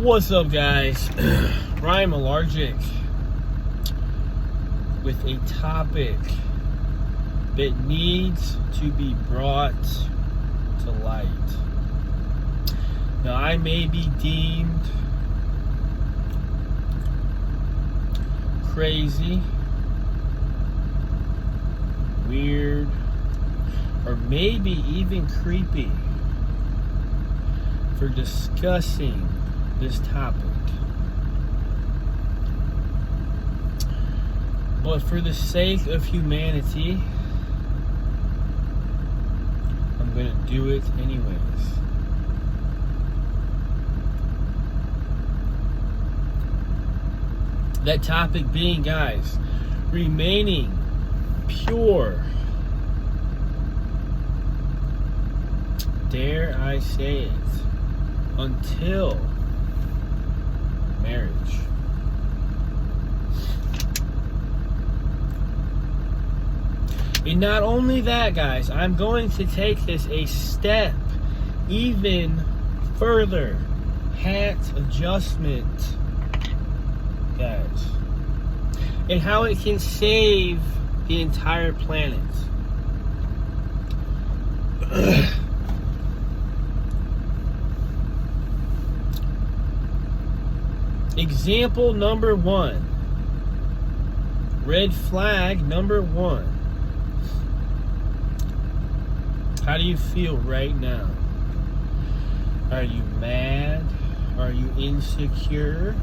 What's up, guys? Ryan Malargic with a topic that needs to be brought to light. Now, I may be deemed crazy, weird, or maybe even creepy for discussing this topic. But for the sake of humanity, I'm going to do it anyways. That topic being, guys, remaining pure. Dare I say it, until marriage. And not only that, guys, I'm going to take this a step even further. Hat adjustment, guys, and how it can save the entire planet. Example number one. Red flag number one. How do you feel right now? Are you mad? Are you insecure?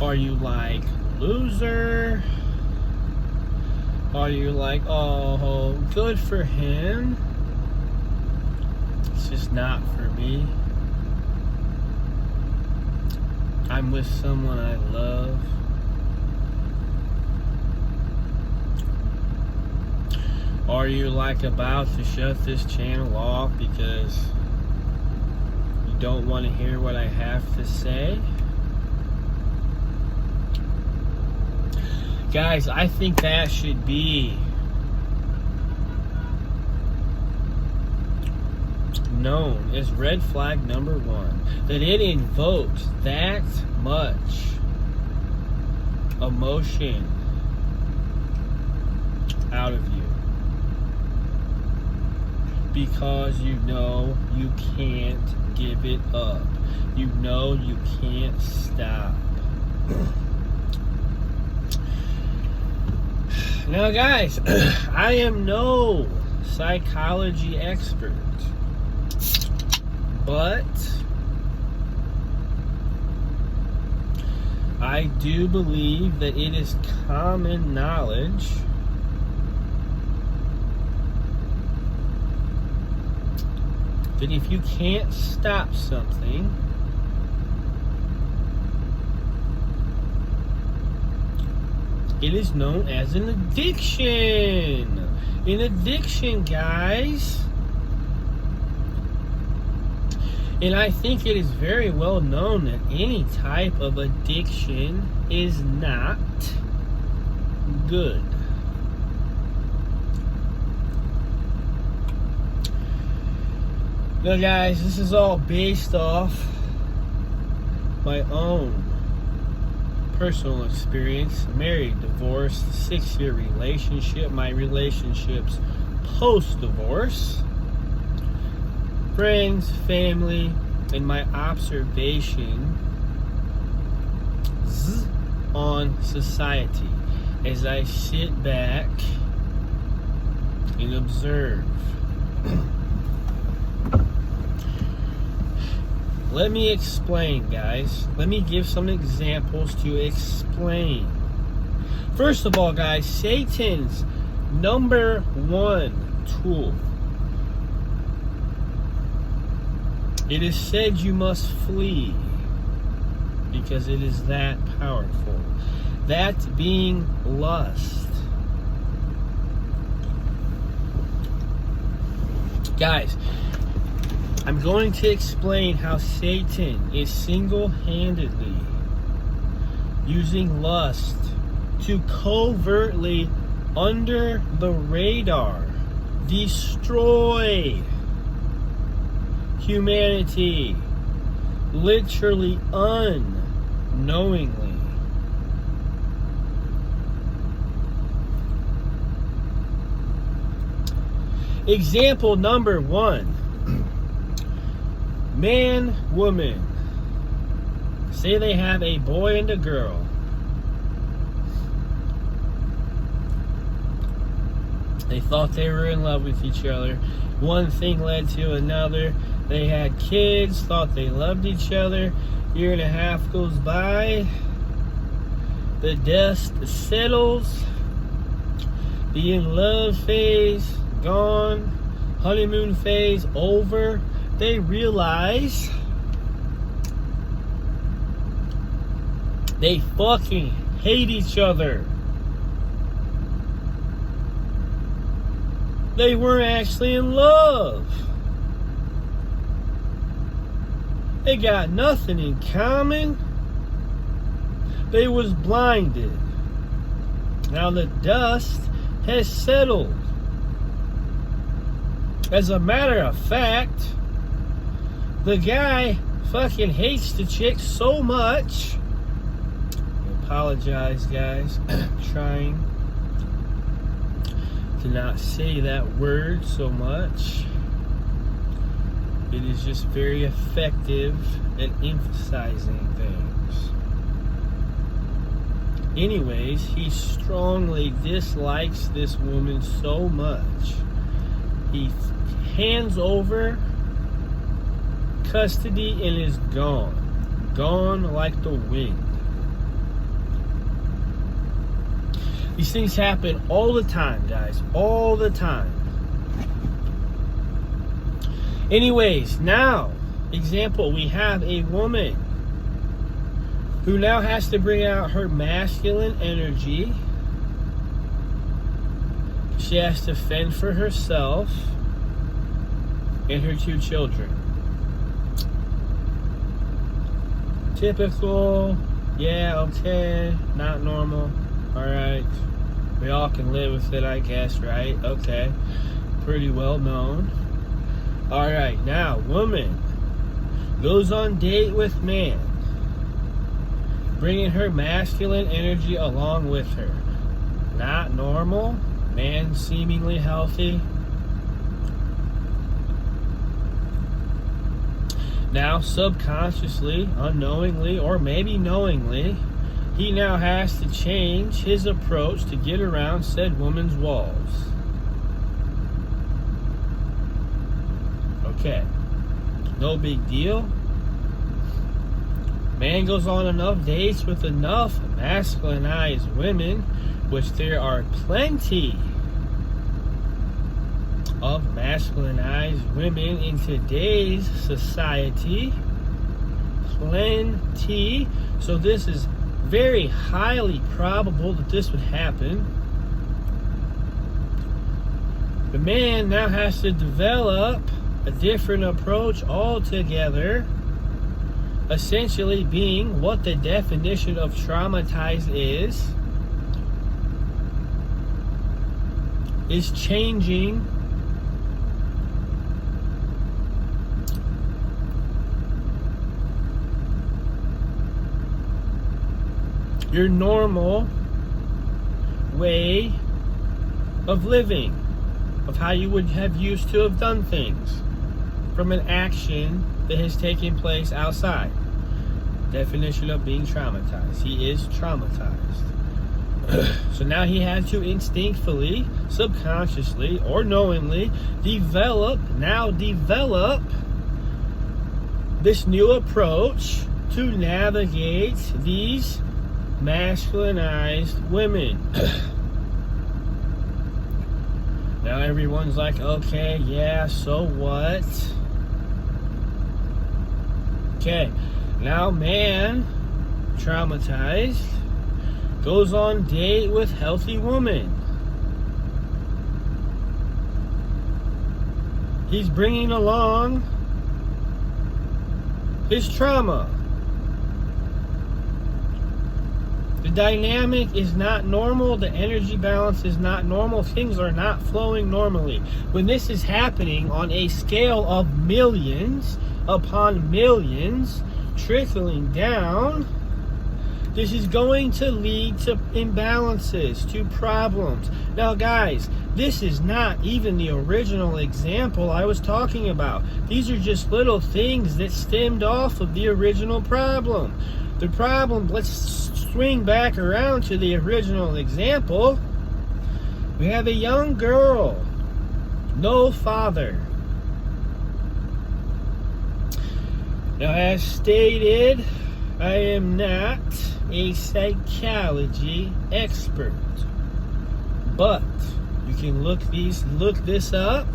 Are you like, loser? Are you like, oh, good for him? It's just not for me. I'm with someone I love. Are you like about to shut this channel off because you don't want to hear what I have to say? Guys, I think that should be known as red flag number one. That it invokes that much emotion out of you because you know you can't give it up. You know you can't stop. Now, guys, I am no psychology expert, but I do believe that it is common knowledge that if you can't stop something, it is known as an addiction. An addiction, guys. And I think it is very well known that any type of addiction is not good. Now, guys, this is all based off my own personal experience. Married, divorced, 6-year relationship, my relationships post-divorce, friends, family, and my observation on society as I sit back and observe. Let me explain, guys. Let me give some examples to explain. First of all, guys, Satan's number one tool. It is said you must flee because it is that powerful. That being lust. Guys, I'm going to explain how Satan is single-handedly using lust to covertly, under the radar, destroy humanity literally unknowingly. Example number 1. Man, woman. Say they have a boy and a girl. They thought they were in love with each other. One thing led to another. They had kids, thought they loved each other. Year and a half goes by. The dust settles. The in love phase gone. Honeymoon phase over. They realize they fucking hate each other. They weren't actually in love. They got nothing in common. They was blinded. Now the dust has settled. As a matter of fact, the guy fucking hates the chick so much. I apologize, guys. I'm trying to not say that word so much. It is just very effective at emphasizing things. Anyways, he strongly dislikes this woman so much. He hands over custody and is gone. Gone like the wind. These things happen all the time, guys. All the time. Anyways, now, example, we have a woman who now has to bring out her masculine energy. She has to fend for herself and her 2 children. Typical, yeah, okay, not normal. Alright, we all can live with it, I guess, right? Okay, pretty well known. Alright, now, woman goes on date with man, bringing her masculine energy along with her. Not normal, man seemingly healthy. Now, subconsciously, unknowingly, or maybe knowingly, he now has to change his approach to get around said woman's walls. Okay, no big deal. Man goes on enough dates with enough masculinized women, which there are plenty of masculinized women in today's society. Plenty. So this is very highly probable that this would happen. The man now has to develop a different approach altogether, essentially being what the definition of traumatized is changing your normal way of living, of how you would have used to have done things, from an action that has taken place outside. Definition of being traumatized. He is traumatized. So now he had to instinctively, subconsciously, or knowingly develop this new approach to navigate these masculinized women. Now everyone's like, okay, yeah, so what? Okay, now man, traumatized, goes on date with healthy woman. He's bringing along his trauma. The dynamic is not normal. The energy balance is not normal. Things are not flowing normally. When this is happening on a scale of millions upon millions, trickling down, this is going to lead to imbalances, to problems. Now, guys, this is not even the original example I was talking about. These are just little things that stemmed off of the original problem. The problem, let's swing back around to the original example. We have a young girl, no father. Now, as stated, I am not a psychology expert, but you can look this up.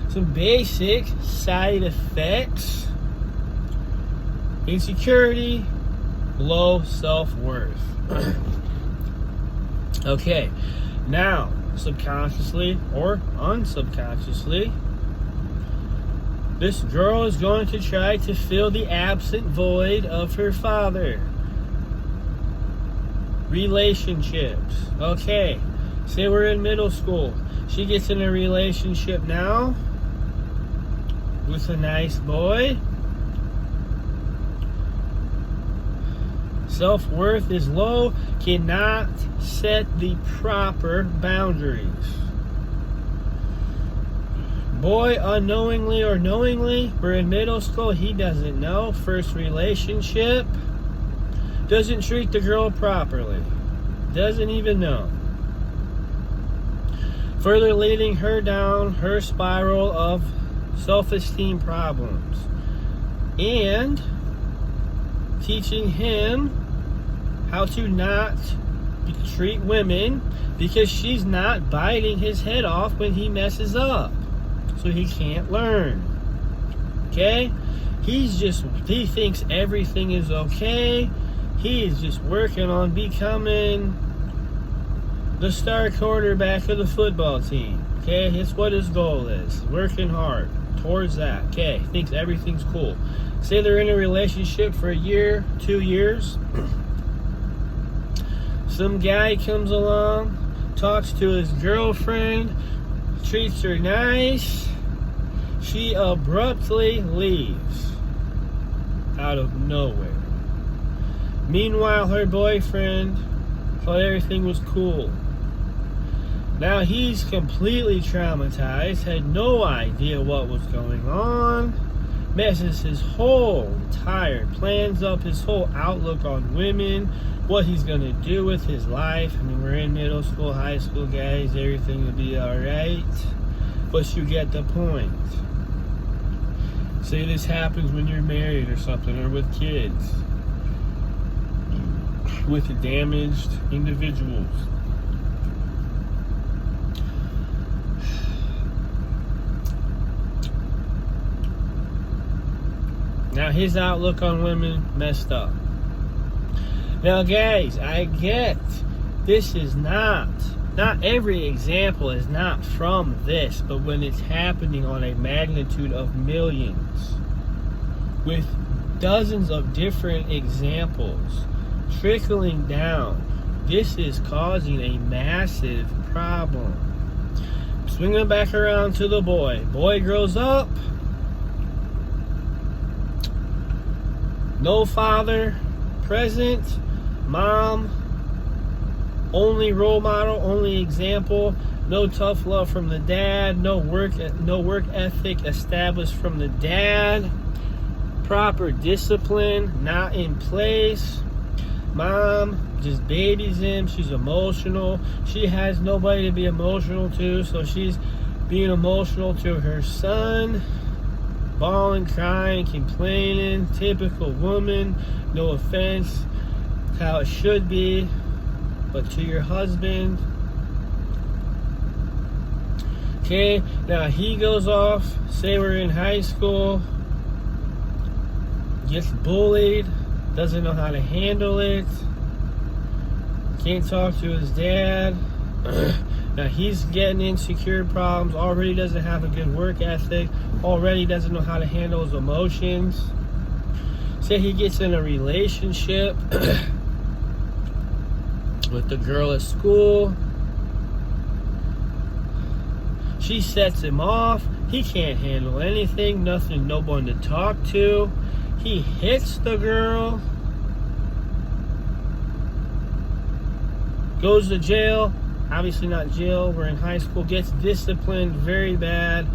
Some basic side effects: insecurity, low self-worth. Okay, now subconsciously or unsubconsciously, this girl is going to try to fill the absent void of her father. Relationships. Okay, say we're in middle school. She gets in a relationship now with a nice boy. Self-worth is low, cannot set the proper boundaries. Boy, unknowingly or knowingly, we're in middle school, he doesn't know. First relationship, doesn't treat the girl properly, doesn't even know. Further leading her down her spiral of self-esteem problems. And teaching him how to not treat women because she's not biting his head off when he messes up. So he can't learn. Okay? He thinks everything is okay. He is just working on becoming the star quarterback of the football team. Okay? It's what his goal is. Working hard towards that. Okay? Thinks everything's cool. Say they're in a relationship for a year, 2 years. Some guy comes along, talks to his girlfriend, treats her nice. She abruptly leaves out of nowhere. Meanwhile, her boyfriend thought everything was cool. Now he's completely traumatized, had no idea what was going on, messes his whole entire plans up, his whole outlook on women, what he's going to do with his life. I mean, we're in middle school, high school, guys, everything will be alright, but you get the point. Say this happens when you're married or something, or with kids, with damaged individuals. Now his outlook on women messed up. Now guys, I get this is not every example is not from this, but when it's happening on a magnitude of millions with dozens of different examples trickling down, this is causing a massive problem. Swinging back around to the boy. Boy grows up, no father present, mom only role model, only example, no tough love from the dad, no work ethic established from the dad, proper discipline not in place. Mom just babies him, she's emotional, she has nobody to be emotional to, so she's being emotional to her son, bawling, crying, complaining, typical woman, no offense, how it should be, but to your husband. Okay, now he goes off, say we're in high school, gets bullied, doesn't know how to handle it, can't talk to his dad. Now he's getting insecure problems, already doesn't have a good work ethic, already doesn't know how to handle his emotions. Say he gets in a relationship with the girl at school. She sets him off. He can't handle anything, nothing, no one to talk to. He hits the girl, goes to jail. Obviously not jail, we're in high school. Gets disciplined very bad.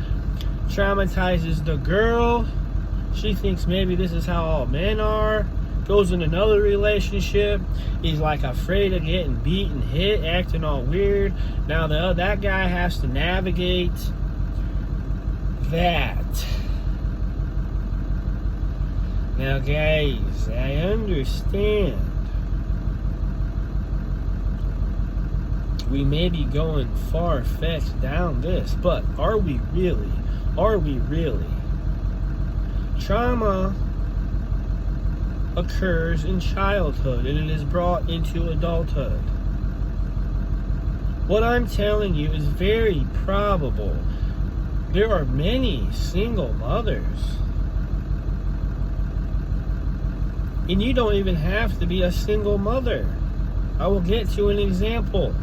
Traumatizes the girl. She thinks maybe this is how all men are. Goes in another relationship. He's like afraid of getting beat and hit, acting all weird. Now that guy has to navigate that. Now guys, I understand we may be going far-fetched down this, but are we really? Trauma occurs in childhood and it is brought into adulthood. What I'm telling you is very probable. There are many single mothers. And you don't even have to be a single mother. I will get to an example.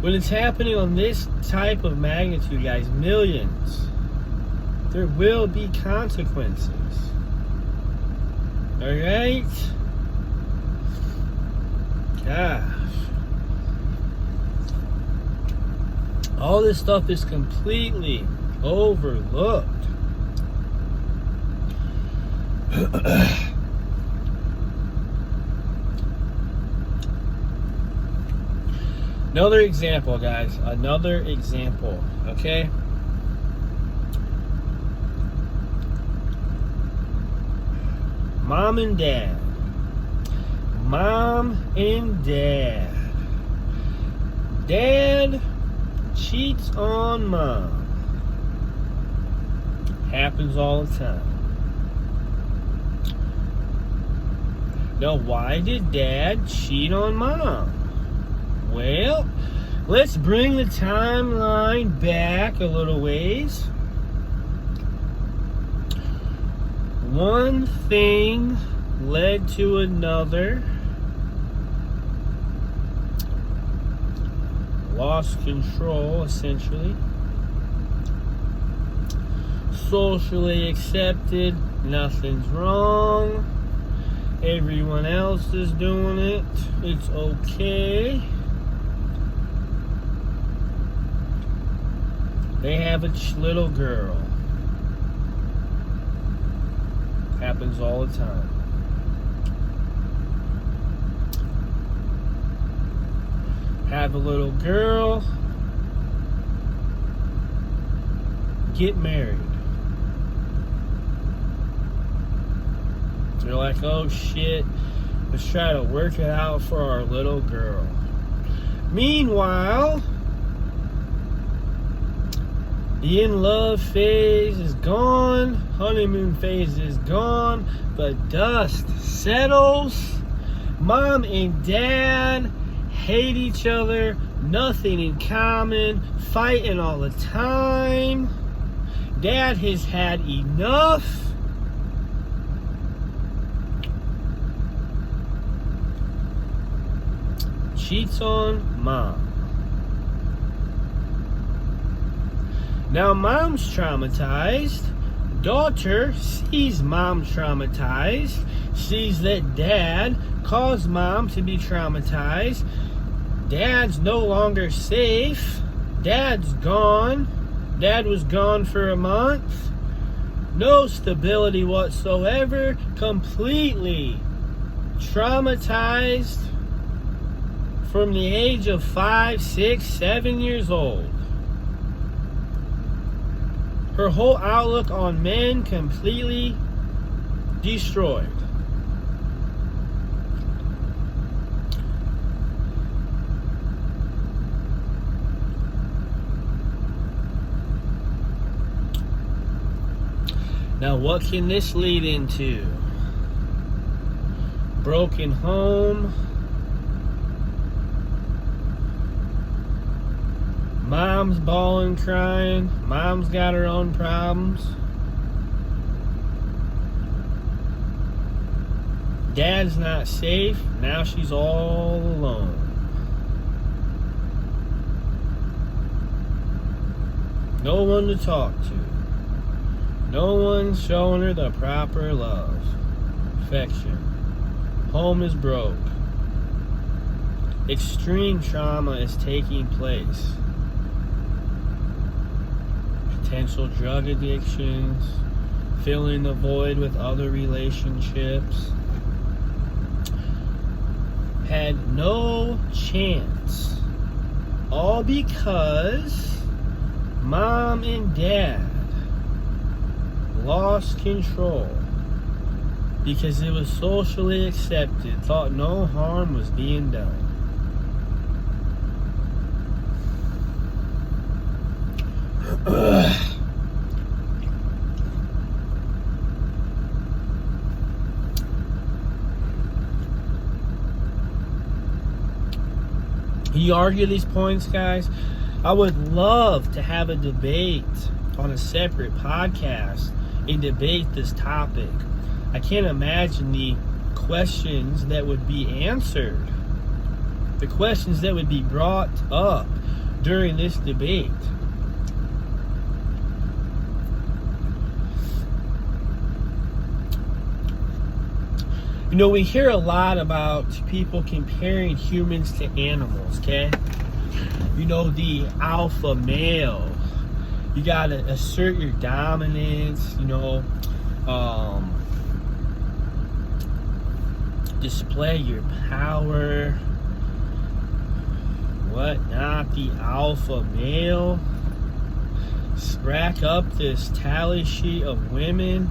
When it's happening on this type of magnitude, guys, millions, there will be consequences. Alright? Gosh. All this stuff is completely overlooked. Another example, guys. Another example. Okay? Mom and dad. Mom and dad. Dad cheats on mom. Happens all the time. Now, why did dad cheat on mom? Well, let's bring the timeline back a little ways. One thing led to another. Lost control, essentially. Socially accepted, nothing's wrong. Everyone else is doing it. It's okay. They have a little girl. Happens all the time. Have a little girl. Get married. They're like, oh shit, let's try to work it out for our little girl. Meanwhile, the in-love phase is gone, honeymoon phase is gone, but dust settles. Mom and dad hate each other, nothing in common, fighting all the time. Dad has had enough. Cheats on mom. Now mom's traumatized. Daughter sees mom traumatized. Sees that dad caused mom to be traumatized. Dad's no longer safe. Dad's gone. Dad was gone for a month. No stability whatsoever. Completely traumatized from the age of 5, 6, 7 years old. Her whole outlook on men completely destroyed. Now, what can this lead into? Broken home. Mom's bawling, crying. Mom's got her own problems. Dad's not safe. Now she's all alone. No one to talk to. No one's showing her the proper love, affection. Home is broke. Extreme trauma is taking place. Potential drug addictions, filling the void with other relationships. Had no chance. All because mom and dad lost control because it was socially accepted, thought no harm was being done. You argue these points, guys. I would love to have a debate on a separate podcast and debate this topic. I can't imagine the questions that would be answered, the questions that would be brought up during this debate. You know, we hear a lot about people comparing humans to animals, okay? You know, the alpha male. You gotta assert your dominance, you know, display your power, whatnot, the alpha male. Rack up this tally sheet of women.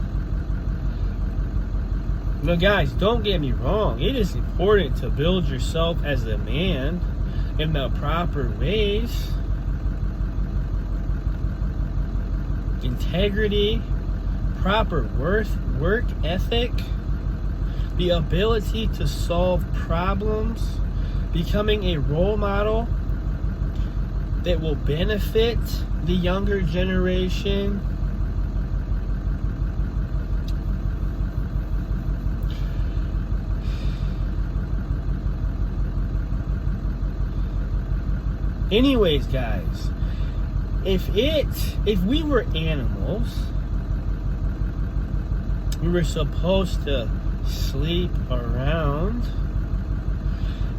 Now, guys, don't get me wrong. It is important to build yourself as a man in the proper ways. Integrity, proper work ethic, the ability to solve problems, becoming a role model that will benefit the younger generation. Anyways, guys, if we were animals, we were supposed to sleep around,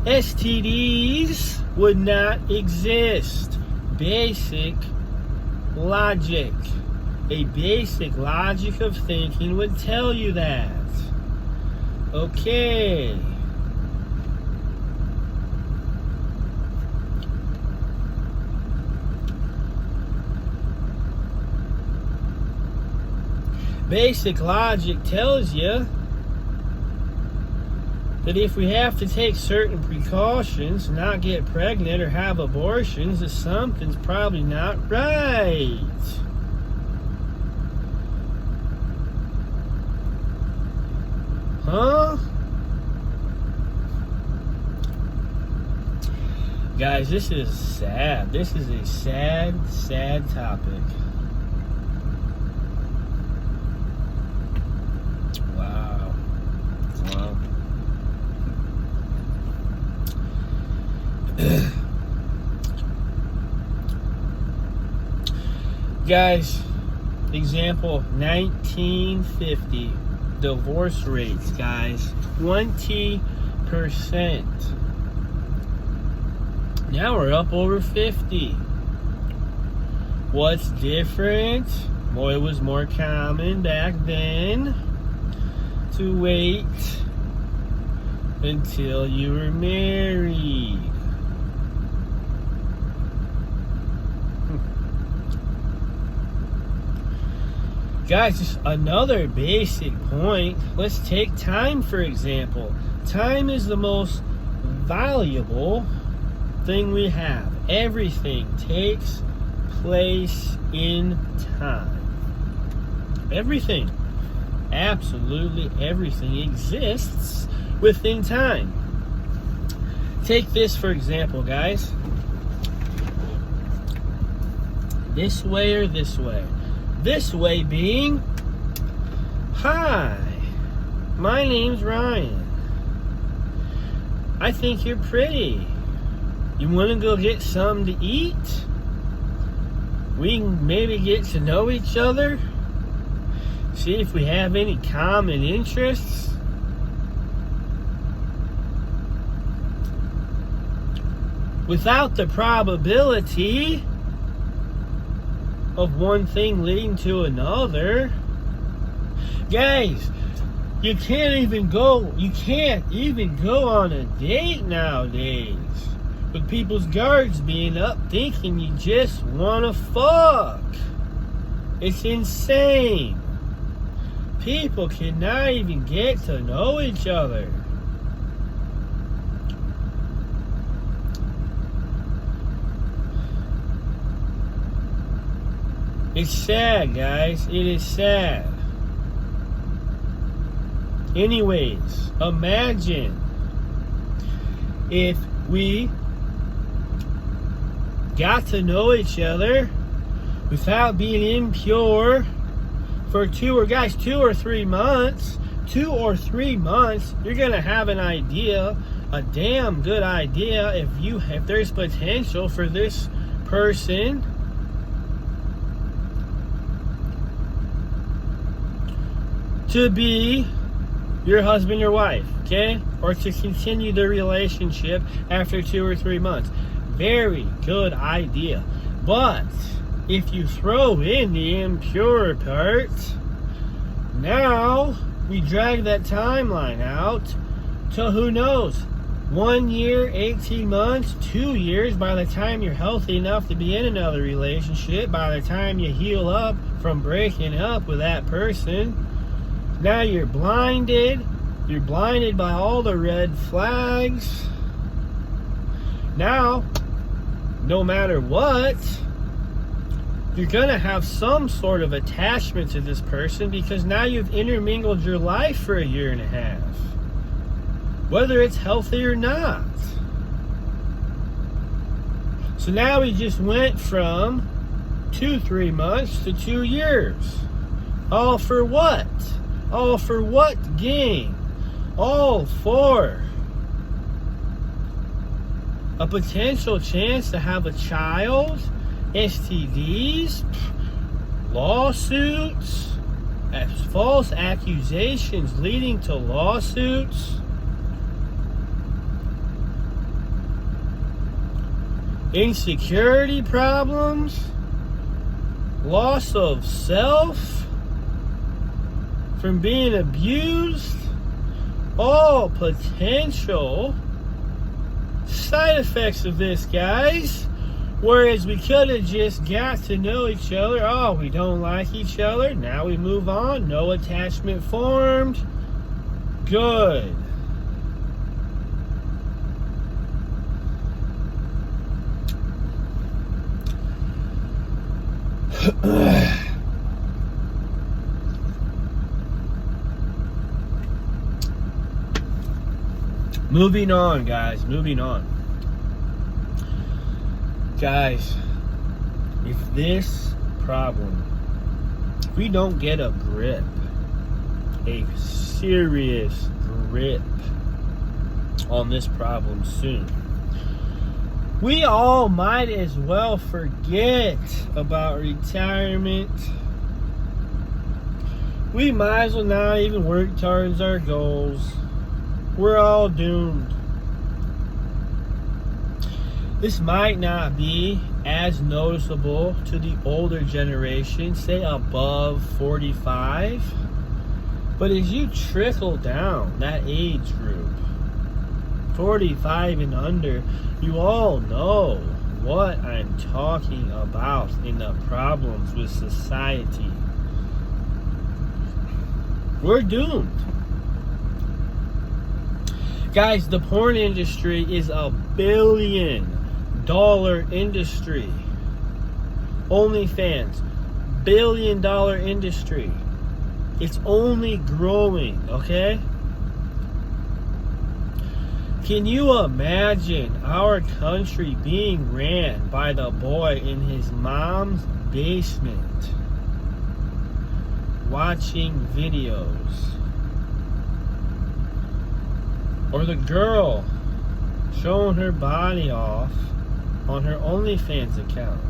STDs would not exist. Basic logic. A basic logic of thinking would tell you that. Okay. Basic logic tells you that if we have to take certain precautions, not get pregnant or have abortions, that something's probably not right. Huh? Guys, this is sad. This is a sad, sad topic. Guys, example 1950 divorce rates, guys, 20%. Now we're up over 50. What's different? Well, it was more common back then to wait until you were married. Guys, just another basic point. Let's take time, for example. Time is the most valuable thing we have. Everything takes place in time. Everything. Absolutely everything exists within time. Take this, for example, guys. This way or this way? This way being, hi, my name's Ryan. I think you're pretty. You want to go get something to eat? We can maybe get to know each other. See if we have any common interests. Without the probability of one thing leading to another. Guys, you can't even go on a date nowadays with people's guards being up thinking you just wanna fuck. It's insane. People cannot even get to know each other. It's sad, guys. It is sad. Anyways, imagine if we got to know each other without being impure for 2 or 3 months. 2 or 3 months, you're gonna have an idea, a damn good idea, if there's potential for this person to be your husband or wife, okay? Or to continue the relationship after 2 or 3 months. Very good idea. But if you throw in the impure part, now we drag that timeline out to who knows, 1 year, 18 months, 2 years, by the time you're healthy enough to be in another relationship, by the time you heal up from breaking up with that person. Now you're blinded. You're blinded by all the red flags. Now, no matter what, you're going to have some sort of attachment to this person because now you've intermingled your life for 1.5 years. Whether it's healthy or not. So now we just went from 2-3 months to 2 years. All for what? All for what gain? All for a potential chance to have a child, STDs, lawsuits, false accusations leading to lawsuits, insecurity problems, loss of self from being abused, all potential side effects of this, guys. Whereas we could have just got to know each other. Oh, we don't like each other. Now we move on. No attachment formed. Good. Moving on, guys. Moving on. Guys, if this problem, if we don't get a grip, a serious grip on this problem soon, we all might as well forget about retirement. We might as well not even work towards our goals. We're all doomed. This might not be as noticeable to the older generation, say above 45. But as you trickle down that age group, 45 and under, you all know what I'm talking about in the problems with society. We're doomed. Guys, the porn industry is a $1 billion industry. OnlyFans, $1 billion industry. It's only growing, okay? Can you imagine our country being ran by the boy in his mom's basement watching videos? Or the girl showing her body off on her OnlyFans account?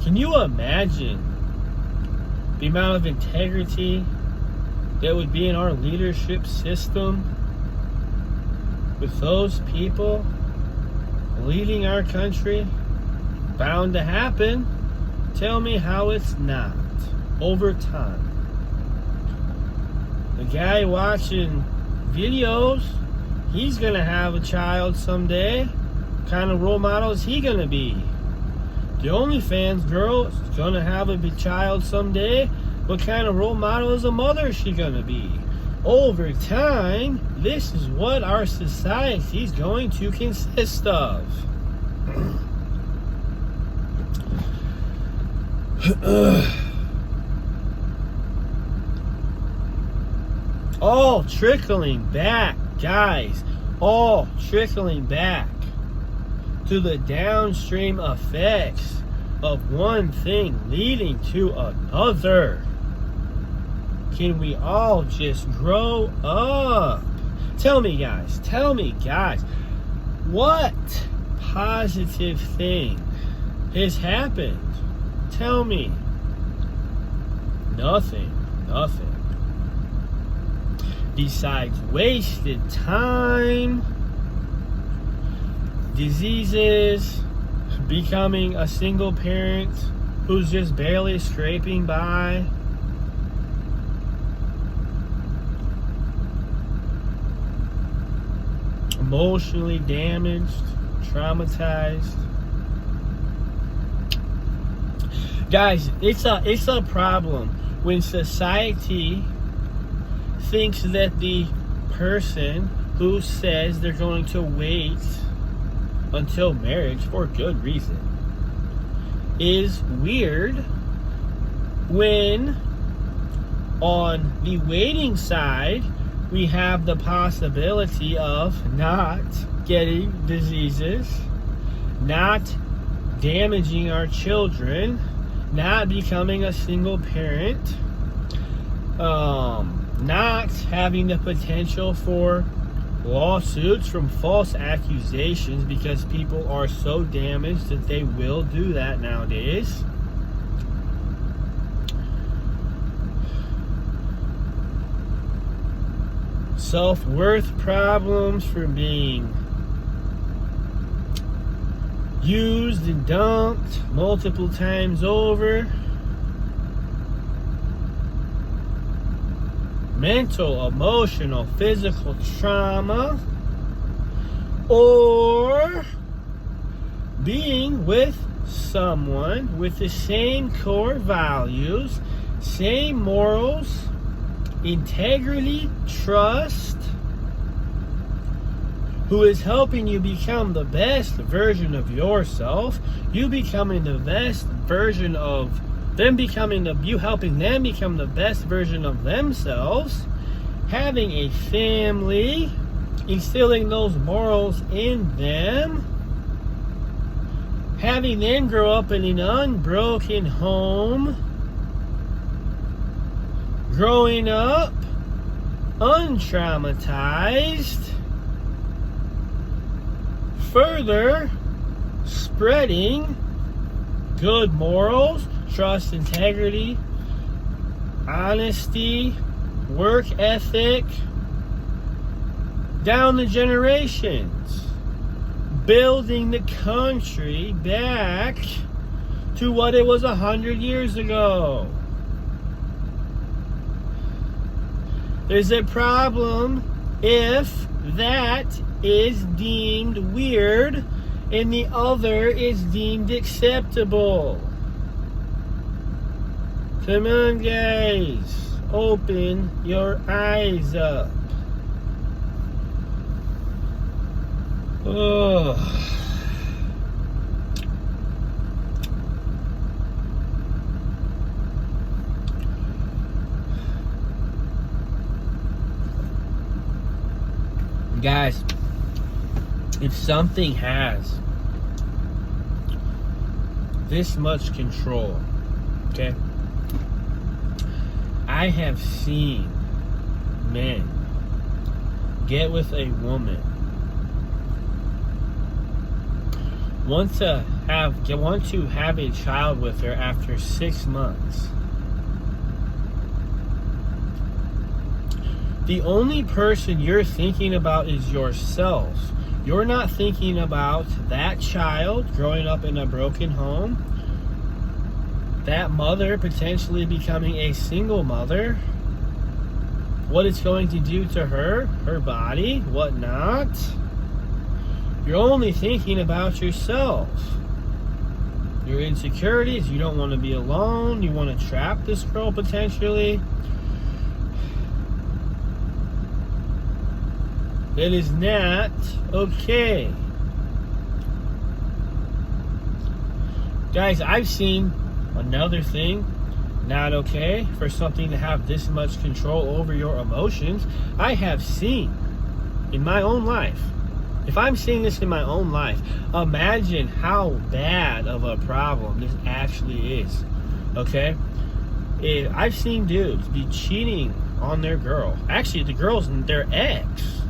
Can you imagine the amount of integrity that would be in our leadership system with those people leading our country? Bound to happen. Tell me how it's not. Over time. The guy watching videos, he's going to have a child someday. What kind of role model is he going to be? The OnlyFans girl is going to have a child someday. What kind of role model is a mother she going to be? Over time, this is what our society is going to consist of. All trickling back, guys. All trickling back to the downstream effects of one thing leading to another. Can we all just grow up? Tell me, guys. What positive thing has happened? Tell me. Nothing. Besides wasted time, diseases, becoming a single parent who's just barely scraping by. Emotionally damaged, traumatized. Guys, it's a problem when society thinks that the person who says they're going to wait until marriage for good reason is weird, when on the waiting side we have the possibility of not getting diseases, not damaging our children, not becoming a single parent, not having the potential for lawsuits from false accusations, because people are so damaged that they will do that nowadays. Self-worth problems from being used and dumped multiple times over. Mental, emotional, physical trauma. Or being with someone with the same core values, same morals, integrity, trust, who is helping you become the best version of yourself, you becoming the best version of them, you helping them become the best version of themselves, having a family, instilling those morals in them, having them grow up in an unbroken home, growing up untraumatized, further spreading good morals, trust, integrity, honesty, work ethic down the generations, building the country back to what it was 100 years ago. There's a problem if that is deemed weird and the other is deemed acceptable. Come on, guys. Open your eyes up. Oh. Guys, if something has this much control, okay? I have seen men get with a woman, want to have a child with her after 6 months, The only person you're thinking about is yourself. You're not thinking about that child growing up in a broken home, that mother potentially becoming a single mother, what it's going to do to her, her body, whatnot. You're only thinking about yourself. Your insecurities, you don't want to be alone, you want to trap this girl potentially. It is not okay. Guys, I've seen another thing not okay for something to have this much control over your emotions. I have seen in my own life. If I'm seeing this in my own life, imagine how bad of a problem this actually is. Okay? I've seen dudes be cheating on their girl. Actually, the girl's their ex.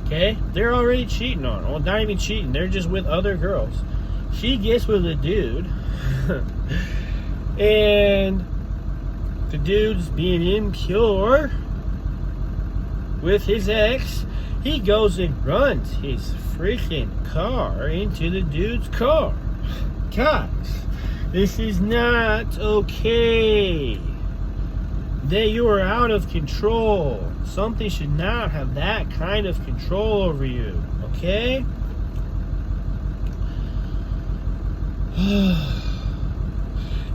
Okay? They're already cheating on her. Well, not even cheating. They're just with other girls. She gets with a dude. And the dude's being impure with his ex. He goes and runs his freaking car into the dude's car. Guys, this is not okay. That you are out of control. Something should not have that kind of control over you. Okay?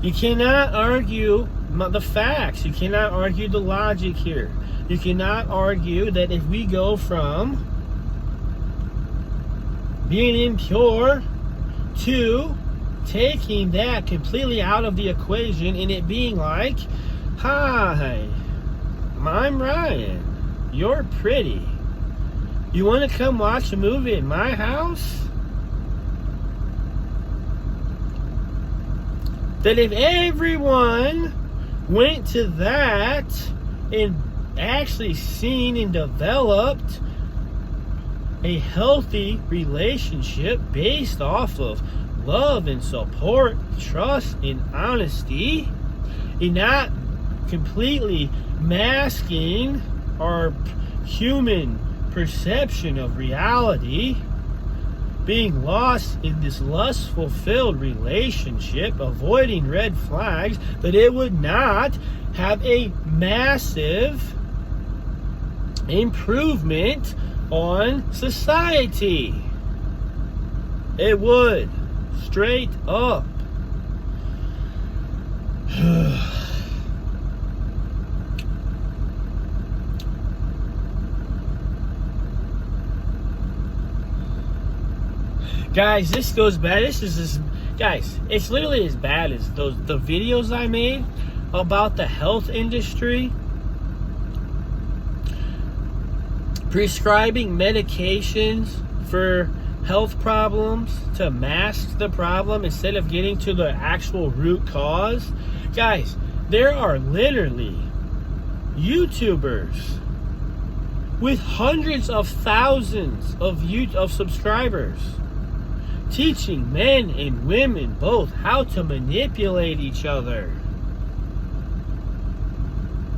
You cannot argue the facts. You cannot argue the logic here. You cannot argue that if we go from being impure to taking that completely out of the equation and it being like, hi, I'm Ryan. You're pretty. You want to come watch a movie at my house? That if everyone went to that and actually seen and developed a healthy relationship based off of love and support, trust and honesty, and not completely masking our human perception of reality, being lost in this lustful filled relationship, avoiding red flags, that it would not have a massive improvement on society. It would. Straight up. Guys, this goes bad. Guys, it's literally as bad as the videos I made about the health industry prescribing medications for health problems to mask the problem instead of getting to the actual root cause. Guys, there are literally YouTubers with hundreds of thousands of subscribers teaching men and women both how to manipulate each other.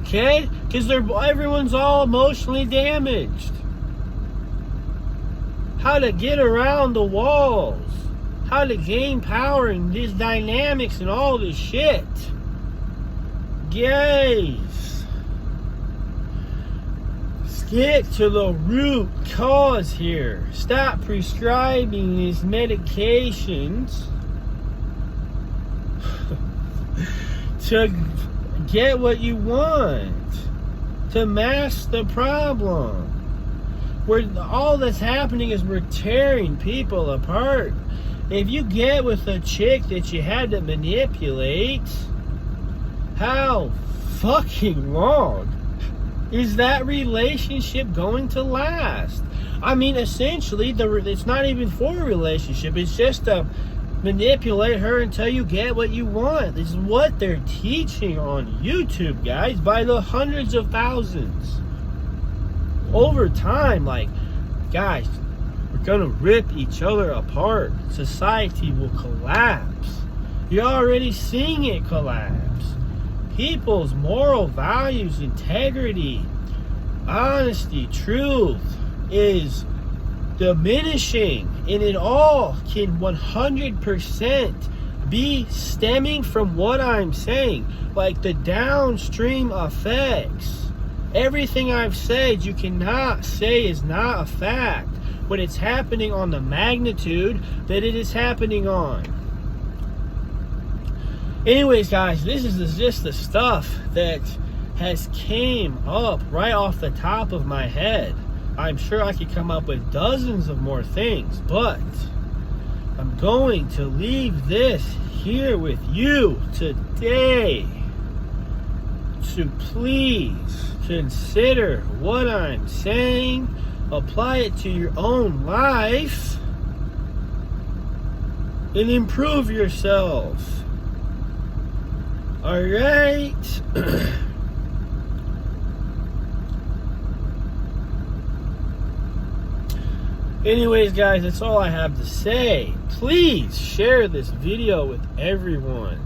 Okay? Because everyone's all emotionally damaged. How to get around the walls. How to gain power and these dynamics and all this shit. Guys, get to the root cause here. Stop prescribing these medications to get what you want, to mask the problem. Where all that's happening is we're tearing people apart. If you get with a chick that you had to manipulate, how fucking long is that relationship going to last? I mean, essentially, it's not even for a relationship. It's just to manipulate her until you get what you want. This is what they're teaching on YouTube, guys, by the hundreds of thousands. Over time, like, guys, we're gonna rip each other apart. Society will collapse. You're already seeing it collapse. People's moral values, integrity, honesty, truth is diminishing, and it all can 100% be stemming from what I'm saying, like the downstream effects. Everything I've said, you cannot say is not a fact when it's happening on the magnitude that it is happening on. Anyways, guys, this is just the stuff that has came up right off the top of my head. I'm sure I could come up with dozens of more things, but I'm going to leave this here with you today. So please consider what I'm saying, apply it to your own life, and improve yourself. All right. Anyways, guys, that's all I have to say. Please share this video with everyone.